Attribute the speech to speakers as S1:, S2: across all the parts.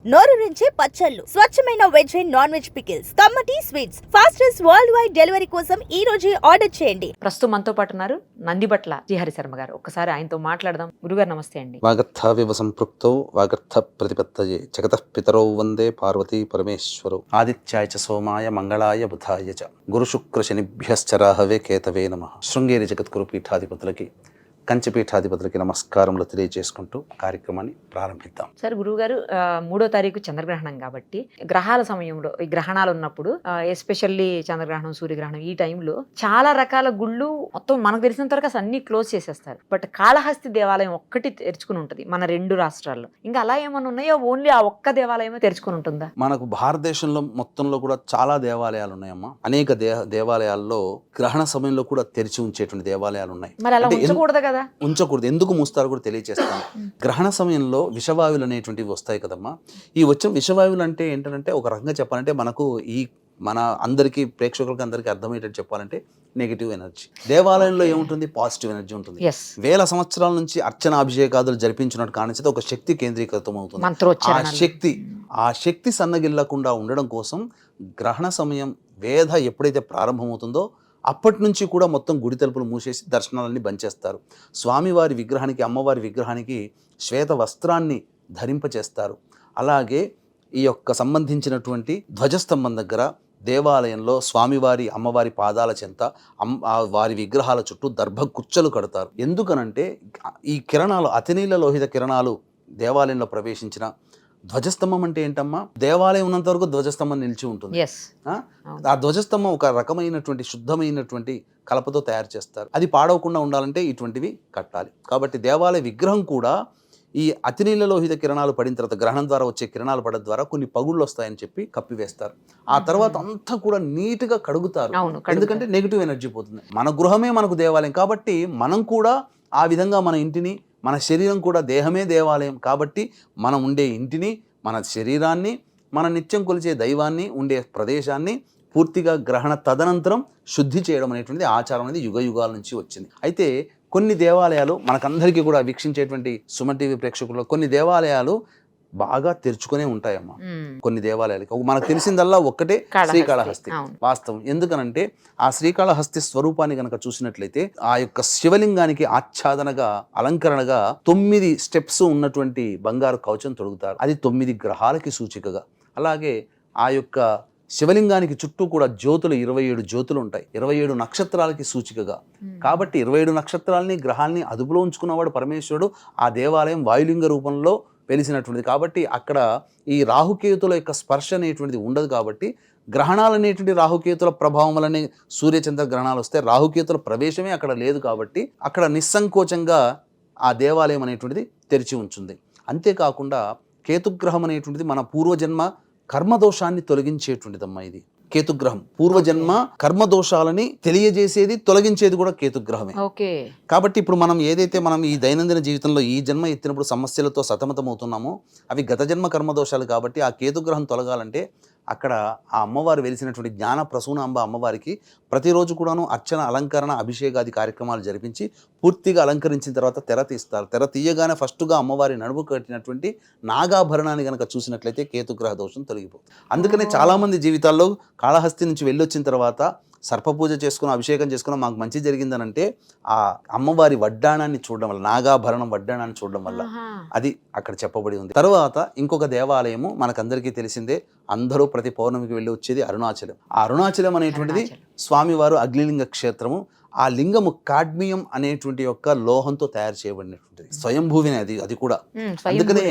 S1: నోరూరించే పచ్చళ్ళు, స్వచ్ఛమైన veg and non veg pickles, కమ్మటి sweets, fastest worldwide delivery కోసం ఈ రోజే ఆర్డర్ చేయండి.
S2: ప్రస్తుతం మనతో పాటు ఉన్నారు నందిబట్ల శ్రీహరి శర్మ గారు. ఒక్కసారి ఆయనతో మాట్లాడదాం. గురుగారు నమస్తే అండి.
S3: వాగర్థావివ సంపృక్తౌ వాగర్థ ప్రతిపత్తయే జగతః పితరౌ వందే పార్వతీ పరమేశ్వరౌ ఆదిత్యాయ చ సోమాయ మంగళాయ బుధాయ చ గురు శుక్ర శనిభ్యశ్చ రాహవే కేతవే నమః. శృంగేరి జగద్గురు పీఠాధిపతులకి కంచిపీఠాధిపతులకి నమస్కారములు తెలియజేసుకుంటూ కార్యక్రమాన్ని ప్రారంభిద్దాం.
S2: సార్, గురువుగారు 3వ తారీఖు చంద్రగ్రహణం కాబట్టి గ్రహాల సమయంలో ఈ గ్రహణాలు ఉన్నప్పుడు ఎస్పెషల్లీ చంద్రగ్రహణం, సూర్యగ్రహణం ఈ టైంలో చాలా రకాల గుళ్ళు మొత్తం మనకు తెలిసినంత వరకు అసలు అన్ని క్లోజ్ చేసేస్తారు. బట్ కాళహస్తి దేవాలయం ఒక్కటి తెరుచుకుని ఉంటుంది మన 2 రాష్ట్రాల్లో. ఇంకా అలా ఏమైనా ఉన్నాయో? ఓన్లీ ఆ ఒక్క దేవాలయమే తెరుచుకుని ఉంటుందా?
S3: మనకు భారతదేశంలో మొత్తంలో కూడా చాలా దేవాలయాలు ఉన్నాయమ్మా. అనేక దేవాలయాల్లో గ్రహణ సమయంలో కూడా తెరిచి ఉంచేటువంటి దేవాలయాలు ఉన్నాయి.
S2: మరి అలా ఉంచకూడదు కదా?
S3: ఉంచకూడదు. ఎందుకు మూస్తారో కూడా తెలియజేస్తాను. గ్రహణ సమయంలో విషవాయువులు అనేటువంటివి వస్తాయి కదమ్మా. ఈ వచ్చిన విషవాయువులు అంటే ఏంటంటే, ఒక రకంగా చెప్పాలంటే మనకు మన అందరికీ ప్రేక్షకులకి అందరికీ అర్థమయ్యేటట్టు చెప్పాలంటే నెగిటివ్ ఎనర్జీ. దేవాలయంలో ఏముంటుంది? పాజిటివ్ ఎనర్జీ ఉంటుంది. వేల సంవత్సరాల నుంచి అర్చనాభిషేకాదులు జరిపించినట్టు కానించి ఒక శక్తి కేంద్రీకృతం అవుతుంది. ఆ శక్తి సన్నగిల్లకుండా ఉండడం కోసం గ్రహణ సమయం వేద ఎప్పుడైతే ప్రారంభమవుతుందో అప్పటి నుంచి కూడా మొత్తం గుడి తలుపులు మూసేసి దర్శనాలన్నీ బంద్ చేస్తారు. స్వామివారి విగ్రహానికి, అమ్మవారి విగ్రహానికి శ్వేత వస్త్రాన్ని ధరింపచేస్తారు. అలాగే ఈ యొక్క సంబంధించినటువంటి ధ్వజస్తంభం దగ్గర దేవాలయంలో స్వామివారి, అమ్మవారి పాదాల చెంత వారి విగ్రహాల చుట్టూ దర్భ కుచ్చలు కడతారు. ఎందుకనంటే ఈ కిరణాలు, అతినీల లోహిత కిరణాలు దేవాలయంలో ప్రవేశించిన ధ్వజస్తంభం అంటే ఏంటమ్మా? దేవాలయం ఉన్నంత వరకు ధ్వజస్తంభం నిలిచి ఉంటుంది. ఆ ధ్వజస్తంభం ఒక రకమైనటువంటి శుద్ధమైనటువంటి కలపతో తయారు చేస్తారు. అది పాడవకుండా ఉండాలంటే ఇటువంటివి కట్టాలి. కాబట్టి దేవాలయ విగ్రహం కూడా ఈ అతినీల లోహిత కిరణాలు పడిన తర్వాత, గ్రహణం ద్వారా వచ్చే కిరణాలు పడడం ద్వారా కొన్ని పగుళ్ళు వస్తాయని చెప్పి కప్పివేస్తారు. ఆ తర్వాత అంతా కూడా నీట్గా కడుగుతారు. ఎందుకంటే నెగిటివ్ ఎనర్జీ పోతుంది. మన గృహమే మనకు దేవాలయం కాబట్టి మనం కూడా ఆ విధంగా మన ఇంటిని, మన శరీరం కూడా దేహమే దేవాలయం కాబట్టి మనం ఉండే ఇంటిని, మన శరీరాన్ని, మన నిత్యం కొలిచే దైవాన్ని, ఉండే ప్రదేశాన్ని పూర్తిగా గ్రహణ తదనంతరం శుద్ధి చేయడం అనేటువంటిది ఆచారం అనేది యుగ యుగాల నుంచి వచ్చింది. అయితే కొన్ని దేవాలయాలు మనకందరికీ కూడా వీక్షించేటువంటి సుమన్ టీవీ ప్రేక్షకుల్లో కొన్ని దేవాలయాలు బాగా తెరుచుకునే ఉంటాయమ్మా. కొన్ని దేవాలయాలకి మనకు తెలిసిందల్లా ఒక్కటే శ్రీకాళహస్తి. వాస్తవం. ఎందుకనంటే ఆ శ్రీకాళహస్తి స్వరూపాన్ని కనుక చూసినట్లయితే ఆ యొక్క శివలింగానికి ఆచ్ఛాదనగా, అలంకరణగా 9 స్టెప్స్ ఉన్నటువంటి బంగారు కవచం తొడుగుతారు. అది 9 గ్రహాలకి సూచికగా. అలాగే ఆ యొక్క శివలింగానికి చుట్టూ కూడా జ్యోతులు, 27 జ్యోతులు ఉంటాయి. 27 నక్షత్రాలకి సూచికగా. కాబట్టి 27 నక్షత్రాలని, గ్రహాలని అదుపులో ఉంచుకున్నవాడు పరమేశ్వరుడు. ఆ దేవాలయం వాయులింగ రూపంలో వెలిసినటువంటిది. కాబట్టి అక్కడ ఈ రాహుకేతుల యొక్క స్పర్శ అనేటువంటిది ఉండదు. కాబట్టి గ్రహణాలు అనేటువంటి రాహుకేతుల ప్రభావం వల్లనే సూర్యచంద్ర గ్రహణాలు వస్తే రాహుకేతుల ప్రవేశమే అక్కడ లేదు. కాబట్టి అక్కడ నిస్సంకోచంగా ఆ దేవాలయం అనేటువంటిది తెరిచి ఉంచుంది. అంతేకాకుండా కేతుగ్రహం అనేటువంటిది మన పూర్వజన్మ కర్మదోషాన్ని తొలగించేటువంటిదమ్మా. ఇది కేతుగ్రహం పూర్వజన్మ కర్మదోషాలని తెలియజేసేది, తొలగించేది కూడా కేతుగ్రహమే. కాబట్టి ఇప్పుడు మనం ఏదైతే మనం ఈ దైనందిన జీవితంలో ఈ జన్మ ఎత్తినప్పుడు సమస్యలతో సతమతమవుతున్నామో అవి గత జన్మ కర్మదోషాలు. కాబట్టి ఆ కేతుగ్రహం తొలగాలంటే అక్కడ ఆ అమ్మవారు వెలిసినటువంటి జ్ఞాన ప్రసూనాంబ అమ్మవారికి ప్రతిరోజు కూడాను అర్చన, అలంకరణ, అభిషేకాది కార్యక్రమాలు జరిపించి పూర్తిగా అలంకరించిన తర్వాత తెర తీస్తారు. తెర తీయగానే ఫస్ట్గా అమ్మవారి నడుము కట్టినటువంటి నాగాభరణాన్ని కనుక చూసినట్లయితే కేతుగ్రహ దోషం తొలగిపోతుంది. అందుకనే చాలామంది జీవితాల్లో కాళహస్తి నుంచి వెళ్ళొచ్చిన తర్వాత సర్పపూజ చేసుకుని, అభిషేకం చేసుకుని మాకు మంచి జరిగిందనంటే ఆ అమ్మవారి వడ్డాణాన్ని చూడడం వల్ల, నాగాభరణం వడ్డాణాన్ని చూడడం వల్ల అది అక్కడ చెప్పబడి ఉంది. తర్వాత ఇంకొక దేవాలయము మనకందరికీ తెలిసిందే, అందరూ ప్రతి పౌర్ణమికి వెళ్ళి వచ్చేది అరుణాచలం. ఆ అరుణాచలం అనేటువంటిది స్వామివారు అగ్నిలింగ క్షేత్రము. ఆ లింగము కాడ్మియం అనేటువంటి యొక్క లోహంతో తయారు చేయబడినటువంటిది. స్వయంభూవినే అది కూడా. అందుకనే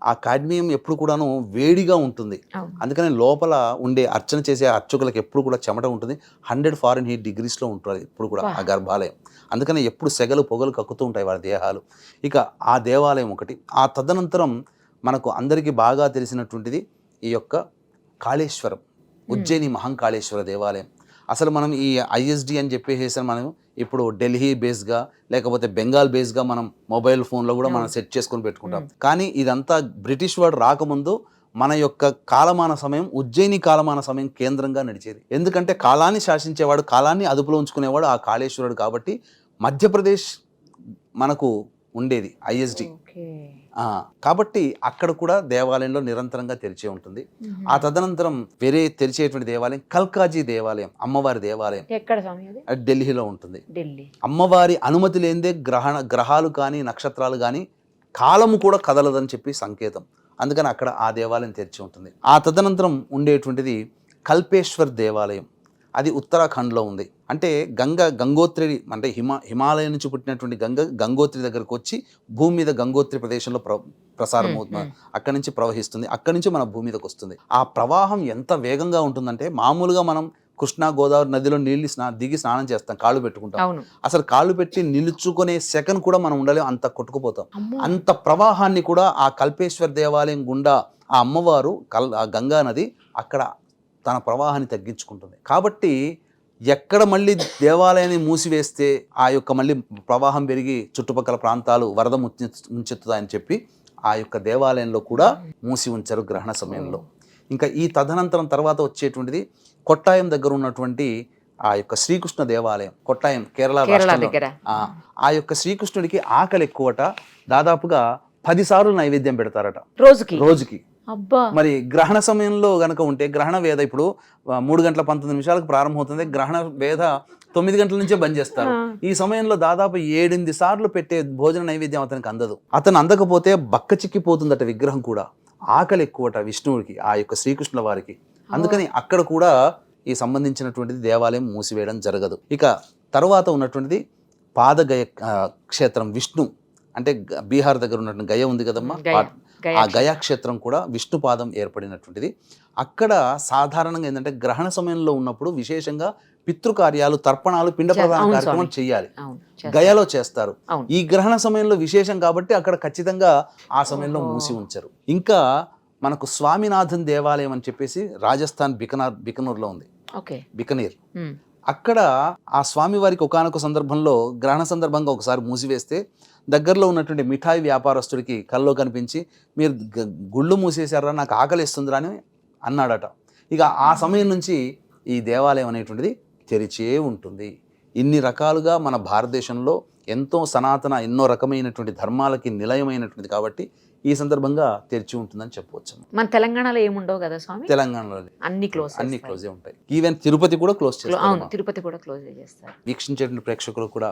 S3: ఆ కాడ్మియం ఎప్పుడు కూడాను వేడిగా ఉంటుంది. అందుకనే లోపల ఉండే అర్చన చేసే అర్చకులకు ఎప్పుడు కూడా చెమట ఉంటుంది. 100 ఫారెన్హీట్ డిగ్రీస్లో ఉంటుంది ఎప్పుడు కూడా ఆ గర్భాలయం. అందుకనే ఎప్పుడు సెగలు పొగలు కక్కుతూ ఉంటాయి వాళ్ళ దేహాలు. ఇక ఆ దేవాలయం ఒకటి. ఆ తదనంతరం మనకు అందరికీ బాగా తెలిసినటువంటిది ఈ యొక్క కాళేశ్వరం, ఉజ్జయిని మహంకాళేశ్వర దేవాలయం. అసలు మనం ఈ ఐఎస్డి అని చెప్పేసి మనం ఇప్పుడు ఢిల్లీ బేస్గా లేకపోతే బెంగాల్ బేస్గా మనం మొబైల్ ఫోన్లో కూడా మనం సెట్ చేసుకొని పెట్టుకుంటాం. కానీ ఇదంతా బ్రిటిష్ వాడు రాకముందు మన యొక్క కాలమాన సమయం, ఉజ్జయిని కాలమాన సమయం కేంద్రంగా నడిచేది. ఎందుకంటే కాలాన్ని శాసించేవాడు, కాలాన్ని అదుపులో ఉంచుకునేవాడు ఆ కాళేశ్వరుడు. కాబట్టి మధ్యప్రదేశ్ మనకు ఉండేది ఐఎస్డి. కాబట్టి అక్కడ కూడా దేవాలయంలో నిరంతరంగా తెరిచే ఉంటుంది. ఆ తదనంతరం వేరే తెరిచేటువంటి దేవాలయం కల్కాజీ దేవాలయం, అమ్మవారి దేవాలయం.
S2: ఎక్కడ స్వామి అది?
S3: అది ఢిల్లీలో ఉంటుంది.
S2: ఢిల్లీ.
S3: అమ్మవారి అనుమతి లేనిదే గ్రహాలు కానీ నక్షత్రాలు కానీ కాలము కూడా కదలదని చెప్పి సంకేతం. అందుకని అక్కడ ఆ దేవాలయం తెరిచి ఉంటుంది. ఆ తదనంతరం ఉండేటువంటిది కల్పేశ్వర్ దేవాలయం. అది ఉత్తరాఖండ్లో ఉంది. అంటే గంగోత్రి అంటే హిమాలయం నుంచి పుట్టినటువంటి గంగోత్రి దగ్గరకు వచ్చి భూమి మీద గంగోత్రి ప్రదేశంలో ప్రసారం అవుతుంది. అక్కడి నుంచి ప్రవహిస్తుంది. అక్కడి నుంచి మన భూమి మీదకి వస్తుంది. ఆ ప్రవాహం ఎంత వేగంగా ఉంటుందంటే మామూలుగా మనం కృష్ణా గోదావరి నదిలో నీళ్ళు దిగి స్నానం చేస్తాం, కాళ్ళు పెట్టుకుంటాం. అసలు కాళ్ళు పెట్టి నిలుచుకునే సెకండ్ కూడా మనం ఉండలేం, అంత కొట్టుకుపోతాం. అంత ప్రవాహాన్ని కూడా ఆ కల్పేశ్వర్ దేవాలయం గుండా ఆ అమ్మవారు ఆ గంగా నది అక్కడ తన ప్రవాహాన్ని తగ్గించుకుంటుంది. కాబట్టి ఎక్కడ మళ్ళీ దేవాలయాన్ని మూసివేస్తే ఆ యొక్క మళ్ళీ ప్రవాహం పెరిగి చుట్టుపక్కల ప్రాంతాలు వరద ముంచెత్తుతాయని చెప్పి ఆ యొక్క దేవాలయంలో కూడా మూసి ఉంచారు గ్రహణ సమయంలో. ఇంకా ఈ తదనంతరం తర్వాత వచ్చేటువంటిది కొట్టాయం దగ్గర ఉన్నటువంటి ఆ యొక్క శ్రీకృష్ణ దేవాలయం. కొట్టాయం కేరళ దగ్గర. ఆ యొక్క శ్రీకృష్ణుడికి ఆకలి ఎక్కువట. దాదాపుగా 10 సార్లు నైవేద్యం పెడతారట రోజుకి. మరి గ్రహణ సమయంలో గనక ఉంటే గ్రహణ వేద ఇప్పుడు 3:19 ప్రారంభమవుతుంది. గ్రహణ వేద 9 గంటల నుంచే బంద్ చేస్తారు. ఈ సమయంలో దాదాపు 7-8 సార్లు పెట్టే భోజన నైవేద్యం అతనికి అందదు. అతను అందకపోతే బక్క చిక్కిపోతుందట విగ్రహం కూడా. ఆకలి ఎక్కువట విష్ణువుడికి, ఆ యొక్క శ్రీకృష్ణుల వారికి. అందుకని అక్కడ కూడా ఈ సంబంధించినటువంటిది దేవాలయం మూసివేయడం జరగదు. ఇక తర్వాత ఉన్నటువంటిది పాదగయ క్షేత్రం. విష్ణు అంటే బీహార్ దగ్గర ఉన్నటువంటి గయ ఉంది కదమ్మా, ఆ గయా క్షేత్రం కూడా విష్ణు పాదం ఏర్పడినటువంటిది. అక్కడ సాధారణంగా ఏంటంటే గ్రహణ సమయంలో ఉన్నప్పుడు విశేషంగా పితృకార్యాలు, తర్పణాలు, పిండ ప్రదాన కార్యక్రమం చేయాలి. గయలో చేస్తారు. ఈ గ్రహణ సమయంలో విశేషం కాబట్టి అక్కడ ఖచ్చితంగా ఆ సమయంలో మూసి ఉంచరు. ఇంకా మనకు స్వామినాథన్ దేవాలయం అని చెప్పేసి రాజస్థాన్ బికనూర్లో ఉంది. బికనీర్. అక్కడ ఆ స్వామివారికి ఒకానొక సందర్భంలో గ్రహణ సందర్భంగా ఒకసారి మూసివేస్తే దగ్గరలో ఉన్నటువంటి మిఠాయి వ్యాపారస్తుడికి కల్లో కనిపించి, మీరు గుళ్ళు మూసేశారా, నాకు ఆకలిస్తుందిరా అని అన్నాడట. ఇక ఆ సమయం నుంచి ఈ దేవాలయం అనేటువంటిది తెరిచే ఉంటుంది. ఇన్ని రకాలుగా మన భారతదేశంలో ఎన్నో రకమైనటువంటి ధర్మాలకి నిలయమైనటువంటిది కాబట్టి ఈ సందర్భంగా తెరిచి ఉంటుందని చెప్పవచ్చు.
S2: మన తెలంగాణలో ఏముండవు కదా స్వామి?
S3: తెలంగాణలో అన్ని క్లోజే ఉంటాయి. ఈవెన్ తిరుపతి కూడా క్లోజ్ చేస్తారు. వీక్షించేటువంటి ప్రేక్షకులు కూడా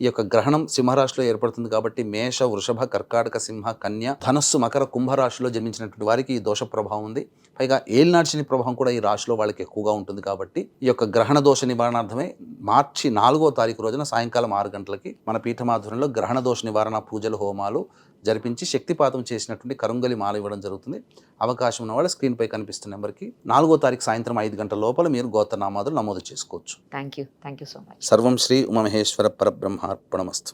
S3: ఈ యొక్క గ్రహణం సింహరాశిలో ఏర్పడుతుంది కాబట్టి మేష, వృషభ, కర్కాటక, సింహ, కన్య, ధనస్సు, మకర, కుంభరాశిలో జన్మించినటువంటి వారికి ఈ దోష ప్రభావం ఉంది. పైగా ఏలినాటి శని ప్రభావం కూడా ఈ రాశిలో వాళ్ళకి ఎక్కువగా ఉంటుంది. కాబట్టి ఈ యొక్క గ్రహణ దోష నివారణార్థమే మార్చి 4వ తారీఖు రోజున సాయంకాలం 6 గంటలకి మన పీఠమాధుర్యంలో గ్రహణ దోష నివారణ పూజలు, హోమాలు జరిపించి శక్తిపాతం చేసినటువంటి కరుంగలి మాల ఇవ్వడం జరుగుతుంది. అవకాశం ఉన్న వాళ్ళు స్క్రీన్పై కనిపిస్తున్న నెంబర్కి 4వ తారీఖు సాయంత్రం 5 గంటల లోపల మీరు గోత్రనామాదులు నమోదు చేసుకోవచ్చు.
S2: Thank you so much.
S3: సర్వం శ్రీ ఉమామహేశ్వర పరబ్రహ్మార్పణమస్తు.